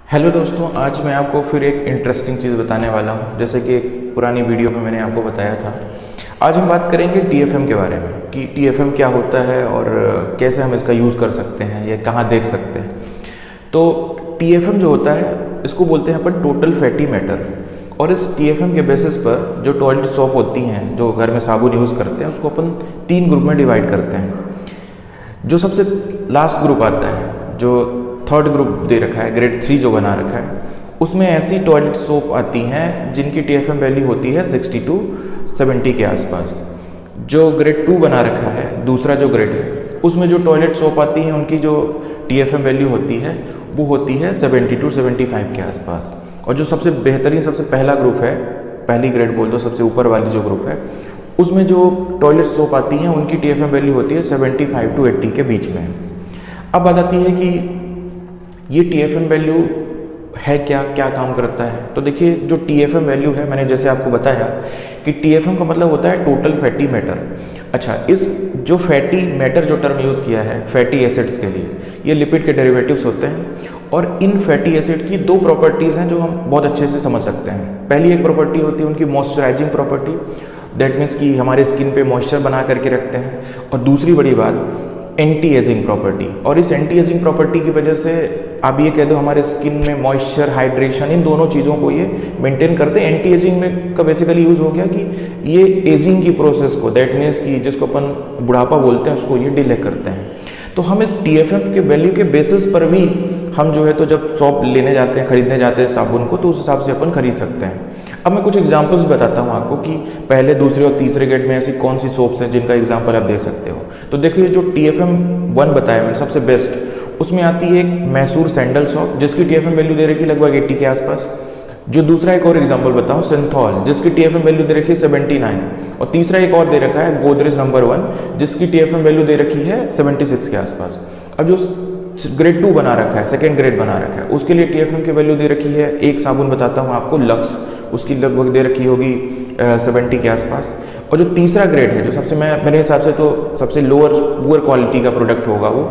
Hello दोस्तों, आज मैं आपको फिर एक इंटरेस्टिंग चीज़ बताने वाला हूँ। जैसे कि एक पुरानी वीडियो में मैंने आपको बताया था। आज हम बात करेंगे टीएफएम के बारे में कि टीएफएम क्या होता है और कैसे हम इसका यूज़ कर सकते हैं या कहाँ देख सकते हैं। तो टीएफएम जो होता है इसको बोलते हैं अपन टोटल फैटी मैटर। और इस टीएफएम के बेसिस पर जो टॉयलेट सोप होती हैं, जो घर में साबुन यूज़ करते हैं, उसको अपन 3 ग्रुप में डिवाइड करते हैं। जो सबसे लास्ट ग्रुप आता है, जो थर्ड ग्रुप दे रखा है, ग्रेड 3 जो बना रखा है, उसमें ऐसी टॉयलेट सोप आती हैं जिनकी टीएफएम वैल्यू होती है 60 टू 70 के आसपास। जो ग्रेड 2 बना रखा है, दूसरा जो ग्रेड है, उसमें जो टॉयलेट सोप आती हैं उनकी जो टीएफएम वैल्यू होती है वो होती है 70 टू 75 के आसपास। और जो सबसे बेहतरीन, सबसे पहला ग्रुप है, पहली ग्रेड बोल दो, सबसे ऊपर वाली जो ग्रुप है, उसमें जो टॉयलेट सोप आती हैं उनकी टीएफएम वैल्यू होती है 75 टू 80 के बीच में। अब बात आती है कि ये टीएफएम वैल्यू है क्या, क्या काम करता है। तो देखिए, जो टीएफएम वैल्यू है, मैंने जैसे आपको बताया कि टीएफएम का मतलब होता है टोटल फैटी मैटर। अच्छा, इस जो फैटी मैटर जो टर्म यूज़ किया है फैटी एसिड्स के लिए, ये लिपिड के डेरिवेटिव्स होते हैं। और इन फैटी एसिड की 2 प्रॉपर्टीज़ हैं जो हम बहुत अच्छे से समझ सकते हैं। पहली एक प्रॉपर्टी होती है उनकी मॉइस्चराइजिंग प्रॉपर्टी, दैट मीन्स कि हमारे स्किन पे मॉइस्चर बना करके रखते हैं। और दूसरी बड़ी बात, एंटी एजिंग प्रॉपर्टी। और इस एंटी एजिंग प्रॉपर्टी की वजह से आप ये कह दो हमारे स्किन में मॉइस्चर, हाइड्रेशन, इन दोनों चीज़ों को ये मेंटेन करते हैं। एंटी एजिंग में का बेसिकली यूज़ हो गया कि ये एजिंग की प्रोसेस को, दैट मीन्स कि जिसको अपन बुढ़ापा बोलते हैं, उसको ये डिले करते हैं। तो हम इस टीएफएम के वैल्यू के बेसिस पर भी हम जो है तो जब सॉप लेने जाते हैं, खरीदने जाते हैं साबुन को, तो उस हिसाब से अपन खरीद सकते हैं। अब मैं कुछ एग्जांपल्स बताता हूँ आपको कि पहले, दूसरे और तीसरे ग्रेड में ऐसी कौन सी सोप्स हैं जिनका एग्जांपल आप दे सकते हो। तो देखिए, जो टीएफएम 1 बताया मैंने सबसे बेस्ट, उसमें आती है एक मैसूर सैंडल सोप जिसकी टीएफएम वैल्यू दे रखी है लगभग 80 के आसपास। जो दूसरा एक और एग्जांपल बताऊं, सिंथॉल, जिसकी टीएफएम वैल्यू दे रखी है 79। और तीसरा एक और दे रखा है गोदरेज नंबर 1, जिसकी टीएफएम वैल्यू दे रखी है 76 के आसपास। अब जो ग्रेड 2 बना रखा है, सेकेंड ग्रेड बना रखा है, उसके लिए टीएफएम की वैल्यू दे रखी है, एक साबुन बताता हूँ आपको, लक्स, उसकी लगभग दे रखी होगी 70 के आसपास। और जो तीसरा ग्रेड है, जो सबसे मेरे हिसाब से तो सबसे पुअर क्वालिटी का प्रोडक्ट होगा वो,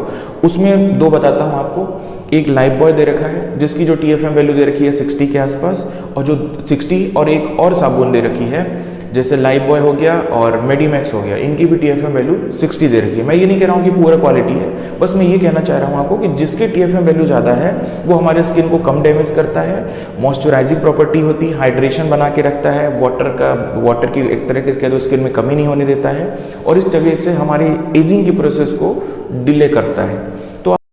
उसमें 2 बताता हूँ आपको। एक लाइफ बॉय दे रखा है जिसकी जो टीएफएम वैल्यू दे रखी है 60 के आसपास, और जो 60, और एक और साबुन दे रखी है, जैसे लाइफ बॉय हो गया और मेडीमैक्स हो गया, इनकी भी टीएफएम वैल्यू 60 दे रखी है। मैं ये नहीं कह रहा हूँ कि पूरा क्वालिटी है, बस मैं ये कहना चाह रहा हूँ आपको कि जिसकी टीएफएम वैल्यू ज़्यादा है वो हमारे स्किन को कम डैमेज करता है, मॉइस्चराइजिंग प्रॉपर्टी होती है, हाइड्रेशन बना के रखता है, वाटर की एक तरीके से कह दो स्किन में कमी नहीं होने देता है, और इस जगह से हमारी एजिंग की प्रोसेस को डिले करता है।